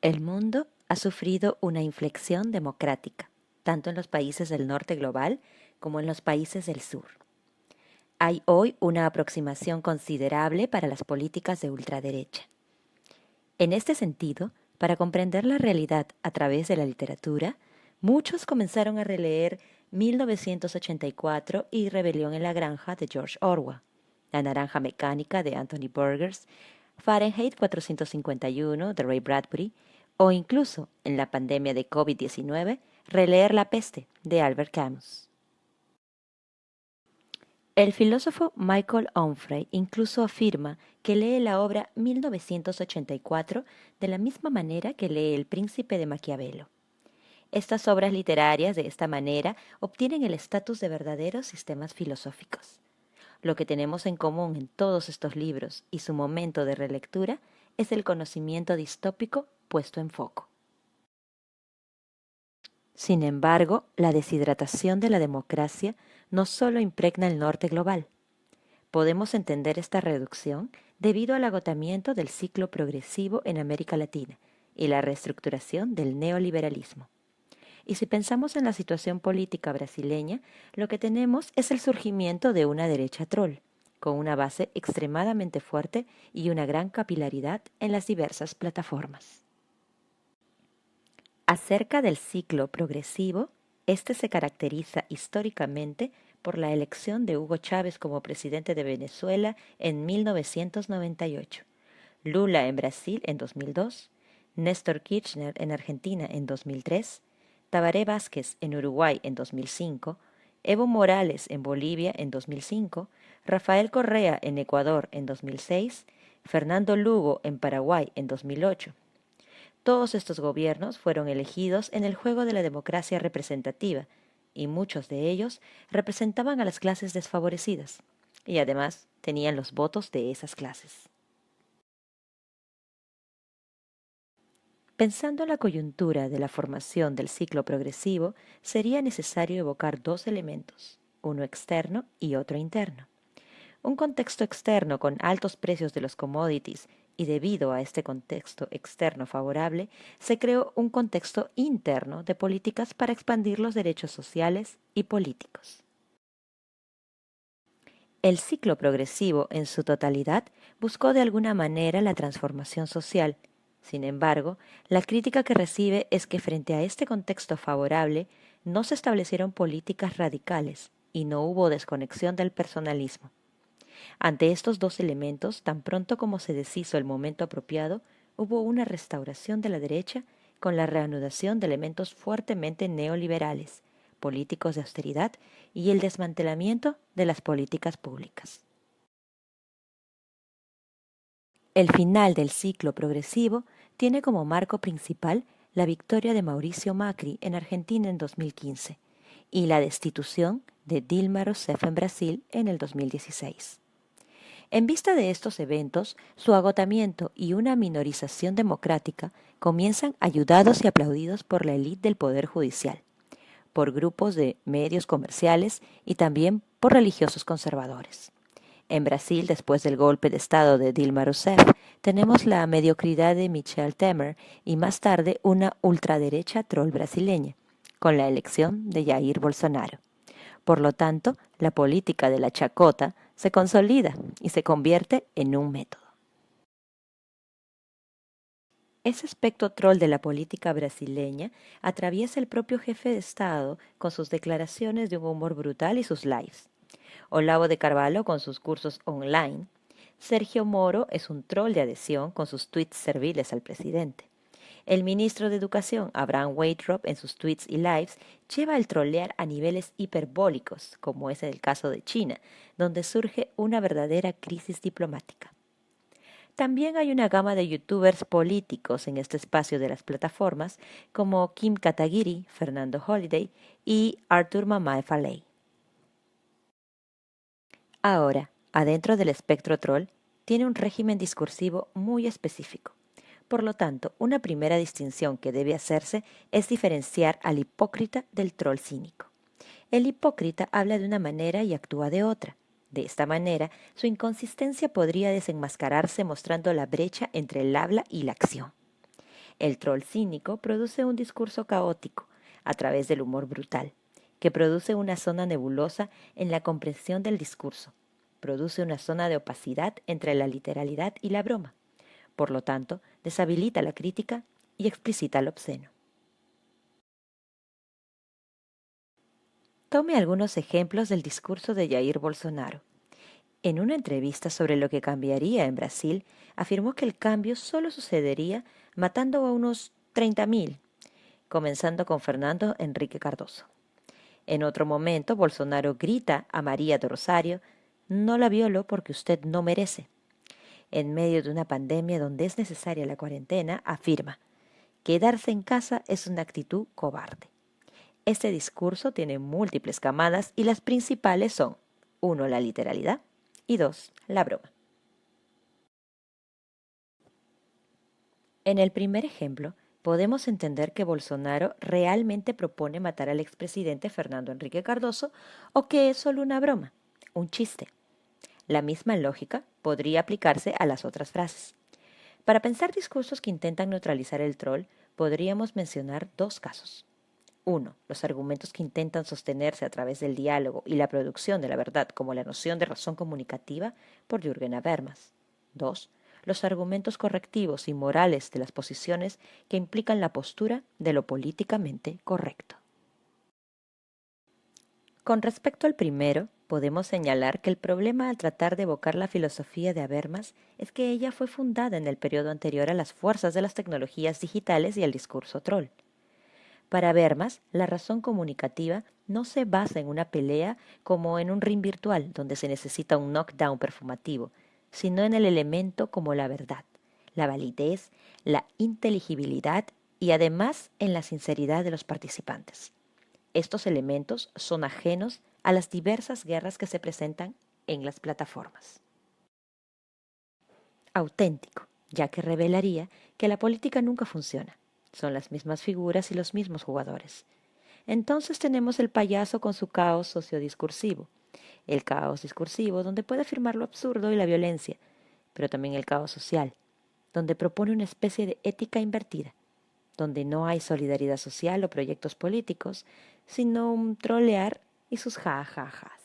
El mundo ha sufrido una inflexión democrática, tanto en los países del norte global como en los países del sur. Hay hoy una aproximación considerable para las políticas de ultraderecha. En este sentido, para comprender la realidad a través de la literatura, muchos comenzaron a releer 1984 y Rebelión en la Granja de George Orwell, La Naranja Mecánica de Anthony Burgess, Fahrenheit 451 de Ray Bradbury, o incluso, en la pandemia de COVID-19, releer La Peste de Albert Camus. El filósofo Michael Onfray incluso afirma que lee la obra 1984 de la misma manera que lee El Príncipe de Maquiavelo. Estas obras literarias, de esta manera, obtienen el estatus de verdaderos sistemas filosóficos. Lo que tenemos en común en todos estos libros y su momento de relectura es el conocimiento distópico puesto en foco. Sin embargo, la deshidratación de la democracia no solo impregna el norte global. Podemos entender esta reducción debido al agotamiento del ciclo progresivo en América Latina y la reestructuración del neoliberalismo. Y si pensamos en la situación política brasileña, lo que tenemos es el surgimiento de una derecha troll, con una base extremadamente fuerte y una gran capilaridad en las diversas plataformas. Acerca del ciclo progresivo, este se caracteriza históricamente por la elección de Hugo Chávez como presidente de Venezuela en 1998, Lula en Brasil en 2002, Néstor Kirchner en Argentina en 2003, Tabaré Vázquez en Uruguay en 2005, Evo Morales en Bolivia en 2005, Rafael Correa en Ecuador en 2006, Fernando Lugo en Paraguay en 2008. Todos estos gobiernos fueron elegidos en el juego de la democracia representativa, y muchos de ellos representaban a las clases desfavorecidas, y además tenían los votos de esas clases. Pensando en la coyuntura de la formación del ciclo progresivo, sería necesario evocar dos elementos, uno externo y otro interno. Un contexto externo con altos precios de los commodities y debido a este contexto externo favorable, se creó un contexto interno de políticas para expandir los derechos sociales y políticos. El ciclo progresivo en su totalidad buscó de alguna manera la transformación social. Sin embargo, la crítica que recibe es que frente a este contexto favorable no se establecieron políticas radicales y no hubo desconexión del personalismo. Ante estos dos elementos, tan pronto como se deshizo el momento apropiado, hubo una restauración de la derecha con la reanudación de elementos fuertemente neoliberales, políticos de austeridad y el desmantelamiento de las políticas públicas. El final del ciclo progresivo tiene como marco principal la victoria de Mauricio Macri en Argentina en 2015 y la destitución de Dilma Rousseff en Brasil en el 2016. En vista de estos eventos, su agotamiento y una minorización democrática comienzan ayudados y aplaudidos por la élite del Poder Judicial, por grupos de medios comerciales y también por religiosos conservadores. En Brasil, después del golpe de Estado de Dilma Rousseff, tenemos la mediocridad de Michel Temer y más tarde una ultraderecha troll brasileña, con la elección de Jair Bolsonaro. Por lo tanto, la política de la chacota se consolida y se convierte en un método. Ese aspecto troll de la política brasileña atraviesa el propio jefe de Estado con sus declaraciones de un humor brutal y sus lives. Olavo de Carvalho con sus cursos online. Sergio Moro es un troll de adhesión con sus tweets serviles al presidente. El ministro de Educación, Abraham Weintraub, en sus tweets y lives, lleva el trolear a niveles hiperbólicos, como es el caso de China, donde surge una verdadera crisis diplomática. También hay una gama de youtubers políticos en este espacio de las plataformas, como Kim Kataguiri, Fernando Holiday y Arthur Mamae Falei. Ahora, adentro del espectro troll, tiene un régimen discursivo muy específico. Por lo tanto, una primera distinción que debe hacerse es diferenciar al hipócrita del troll cínico. El hipócrita habla de una manera y actúa de otra. De esta manera, su inconsistencia podría desenmascararse mostrando la brecha entre el habla y la acción. El troll cínico produce un discurso caótico a través del humor brutal, que produce una zona nebulosa en la comprensión del discurso. Produce una zona de opacidad entre la literalidad y la broma. Por lo tanto, deshabilita la crítica y explicita lo obsceno. Tome algunos ejemplos del discurso de Jair Bolsonaro. En una entrevista sobre lo que cambiaría en Brasil, afirmó que el cambio solo sucedería matando a unos 30.000, comenzando con Fernando Henrique Cardoso. En otro momento, Bolsonaro grita a María do Rosario: «No la violo porque usted no merece». En medio de una pandemia donde es necesaria la cuarentena, afirma: «Quedarse en casa es una actitud cobarde». Este discurso tiene múltiples camadas y las principales son: 1. La literalidad y 2. La broma. En el primer ejemplo, podemos entender que Bolsonaro realmente propone matar al expresidente Fernando Henrique Cardoso o que es solo una broma, un chiste. La misma lógica podría aplicarse a las otras frases. Para pensar discursos que intentan neutralizar el troll, podríamos mencionar dos casos. 1. Los argumentos que intentan sostenerse a través del diálogo y la producción de la verdad, como la noción de razón comunicativa, por Jürgen Habermas. 2. Los argumentos correctivos y morales de las posiciones que implican la postura de lo políticamente correcto. Con respecto al primero, podemos señalar que el problema al tratar de evocar la filosofía de Habermas es que ella fue fundada en el periodo anterior a las fuerzas de las tecnologías digitales y el discurso troll. Para Habermas, la razón comunicativa no se basa en una pelea como en un ring virtual donde se necesita un knockdown perfumativo, sino en el elemento como la verdad, la validez, la inteligibilidad y además en la sinceridad de los participantes. Estos elementos son ajenos a las diversas guerras que se presentan en las plataformas. Auténtico, ya que revelaría que la política nunca funciona. Son las mismas figuras y los mismos jugadores. Entonces tenemos el payaso con su caos sociodiscursivo. El caos discursivo, donde puede afirmar lo absurdo y la violencia, pero también el caos social, donde propone una especie de ética invertida, donde no hay solidaridad social o proyectos políticos, sino un trolear y sus jajajas.